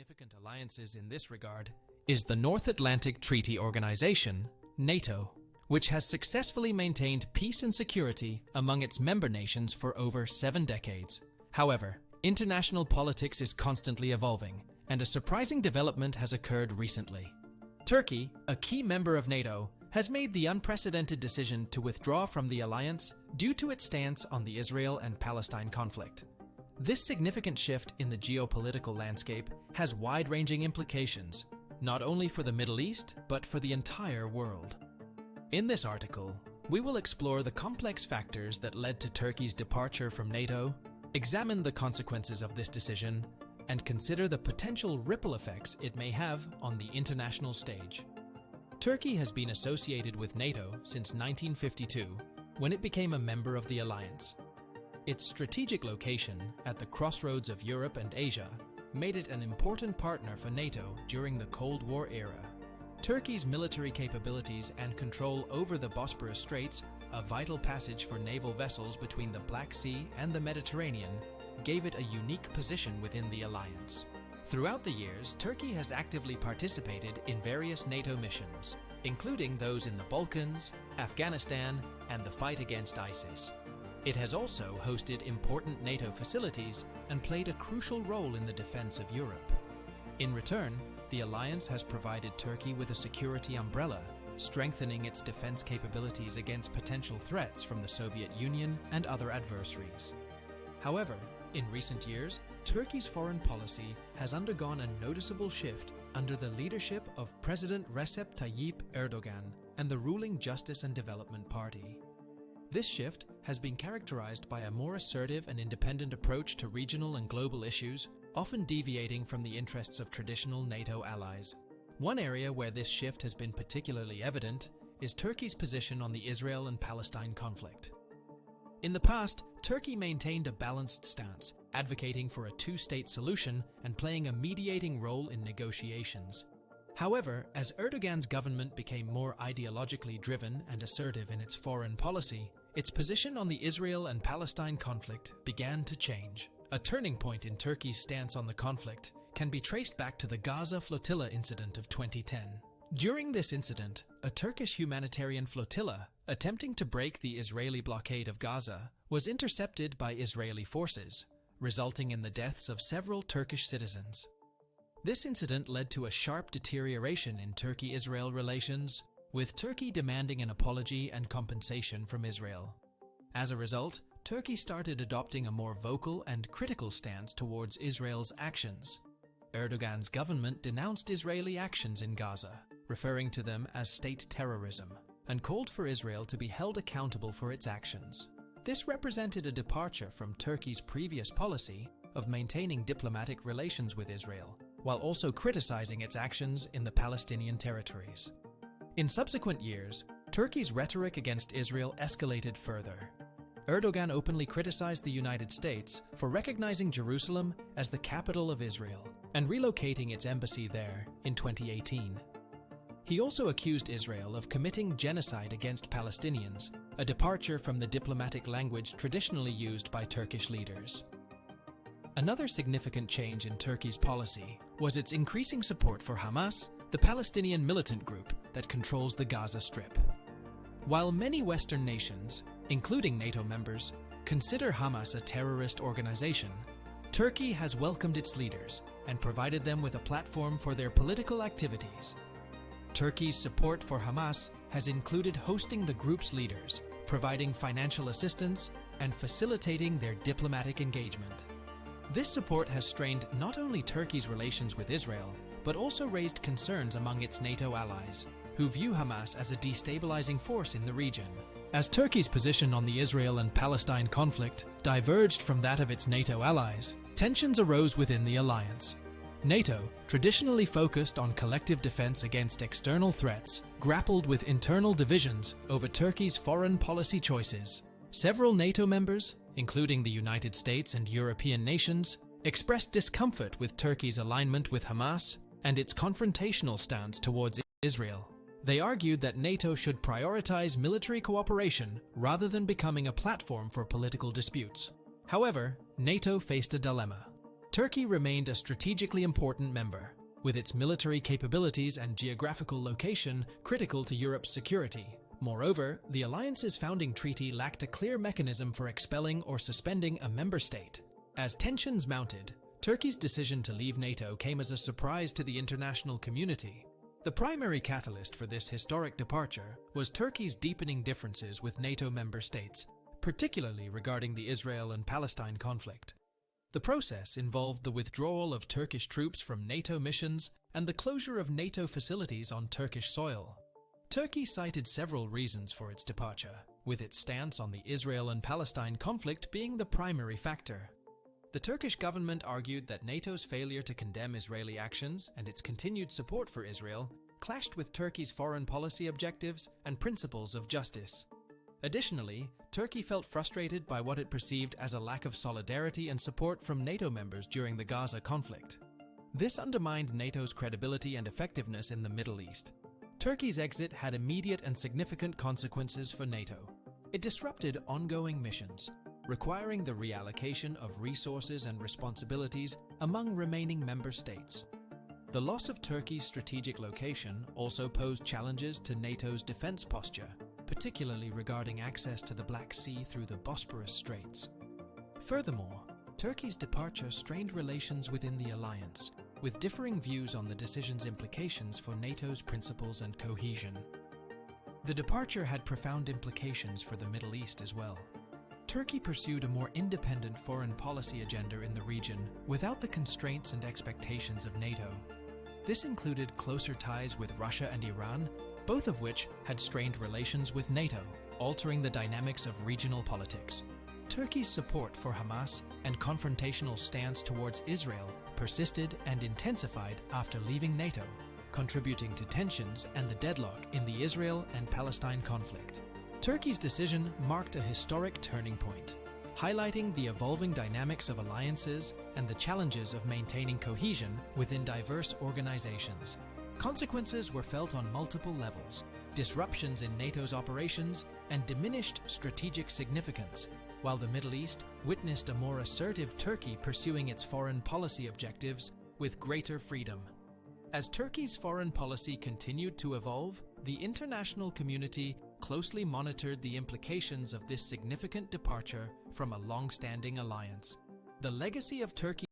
significant alliances in this regard is the North Atlantic Treaty Organization, NATO, which has successfully maintained peace and security among its member nations for over 7 decades. However, international politics is constantly evolving, and a surprising development has occurred recently. Turkey, a key member of NATO, has made the unprecedented decision to withdraw from the alliance due to its stance on the Israel and Palestine conflict. This significant shift in the geopolitical landscape has wide-ranging implications, not only for the Middle East, but for the entire world. In this article, we will explore the complex factors that led to Turkey's departure from NATO, examine the consequences of this decision, and consider the potential ripple effects it may have on the international stage. Turkey has been associated with NATO since 1952, when it became a member of the alliance. Its strategic location at the crossroads of Europe and Asia made it an important partner for NATO during the Cold War era. Turkey's military capabilities and control over the Bosporus Straits, a vital passage for naval vessels between the Black Sea and the Mediterranean, gave it a unique position within the alliance. Throughout the years, Turkey has actively participated in various NATO missions, including those in the Balkans, Afghanistan, and the fight against ISIS. It has also hosted important NATO facilities and played a crucial role in the defense of Europe. In return, the alliance has provided Turkey with a security umbrella, strengthening its defense capabilities against potential threats from the Soviet Union and other adversaries. However, in recent years, Turkey's foreign policy has undergone a noticeable shift under the leadership of President Recep Tayyip Erdogan and the ruling Justice and Development Party. This shift has been characterized by a more assertive and independent approach to regional and global issues, often deviating from the interests of traditional NATO allies. One area where this shift has been particularly evident is Turkey's position on the Israel and Palestine conflict. In the past, Turkey maintained a balanced stance, advocating for a two-state solution and playing a mediating role in negotiations. However, as Erdogan's government became more ideologically driven and assertive in its foreign policy, its position on the Israel and Palestine conflict began to change. A turning point in Turkey's stance on the conflict can be traced back to the Gaza flotilla incident of 2010. During this incident, a Turkish humanitarian flotilla, attempting to break the Israeli blockade of Gaza, was intercepted by Israeli forces, resulting in the deaths of several Turkish citizens. This incident led to a sharp deterioration in Turkey-Israel relations, with Turkey demanding an apology and compensation from Israel. As a result, Turkey started adopting a more vocal and critical stance towards Israel's actions. Erdogan's government denounced Israeli actions in Gaza, referring to them as state terrorism, and called for Israel to be held accountable for its actions. This represented a departure from Turkey's previous policy of maintaining diplomatic relations with Israel, while also criticizing its actions in the Palestinian territories. In subsequent years, Turkey's rhetoric against Israel escalated further. Erdogan openly criticized the United States for recognizing Jerusalem as the capital of Israel and relocating its embassy there in 2018. He also accused Israel of committing genocide against Palestinians, a departure from the diplomatic language traditionally used by Turkish leaders. Another significant change in Turkey's policy was its increasing support for Hamas, the Palestinian militant group that controls the Gaza Strip. While many Western nations, including NATO members, consider Hamas a terrorist organization, Turkey has welcomed its leaders and provided them with a platform for their political activities. Turkey's support for Hamas has included hosting the group's leaders, providing financial assistance, and facilitating their diplomatic engagement. This support has strained not only Turkey's relations with Israel, but also raised concerns among its NATO allies, who view Hamas as a destabilizing force in the region. As Turkey's position on the Israel and Palestine conflict diverged from that of its NATO allies, tensions arose within the alliance. NATO, traditionally focused on collective defense against external threats, grappled with internal divisions over Turkey's foreign policy choices. Several NATO members, including the United States and European nations, expressed discomfort with Turkey's alignment with Hamas and its confrontational stance towards Israel. They argued that NATO should prioritize military cooperation rather than becoming a platform for political disputes. However, NATO faced a dilemma. Turkey remained a strategically important member, with its military capabilities and geographical location critical to Europe's security. Moreover, the alliance's founding treaty lacked a clear mechanism for expelling or suspending a member state. As tensions mounted, Turkey's decision to leave NATO came as a surprise to the international community. The primary catalyst for this historic departure was Turkey's deepening differences with NATO member states, particularly regarding the Israel and Palestine conflict. The process involved the withdrawal of Turkish troops from NATO missions and the closure of NATO facilities on Turkish soil. Turkey cited several reasons for its departure, with its stance on the Israel and Palestine conflict being the primary factor. The Turkish government argued that NATO's failure to condemn Israeli actions and its continued support for Israel clashed with Turkey's foreign policy objectives and principles of justice. Additionally, Turkey felt frustrated by what it perceived as a lack of solidarity and support from NATO members during the Gaza conflict. This undermined NATO's credibility and effectiveness in the Middle East. Turkey's exit had immediate and significant consequences for NATO. It disrupted ongoing missions, requiring the reallocation of resources and responsibilities among remaining member states. The loss of Turkey's strategic location also posed challenges to NATO's defense posture, particularly regarding access to the Black Sea through the Bosporus Straits. Furthermore, Turkey's departure strained relations within the alliance, with differing views on the decision's implications for NATO's principles and cohesion. The departure had profound implications for the Middle East as well. Turkey pursued a more independent foreign policy agenda in the region without the constraints and expectations of NATO. This included closer ties with Russia and Iran, both of which had strained relations with NATO, altering the dynamics of regional politics. Turkey's support for Hamas and confrontational stance towards Israel persisted and intensified after leaving NATO, contributing to tensions and the deadlock in the Israel and Palestine conflict. Turkey's decision marked a historic turning point, highlighting the evolving dynamics of alliances and the challenges of maintaining cohesion within diverse organizations. Consequences were felt on multiple levels: disruptions in NATO's operations and diminished strategic significance, while the Middle East witnessed a more assertive Turkey pursuing its foreign policy objectives with greater freedom. As Turkey's foreign policy continued to evolve, the international community closely monitored the implications of this significant departure from a long-standing alliance. The legacy of Turkey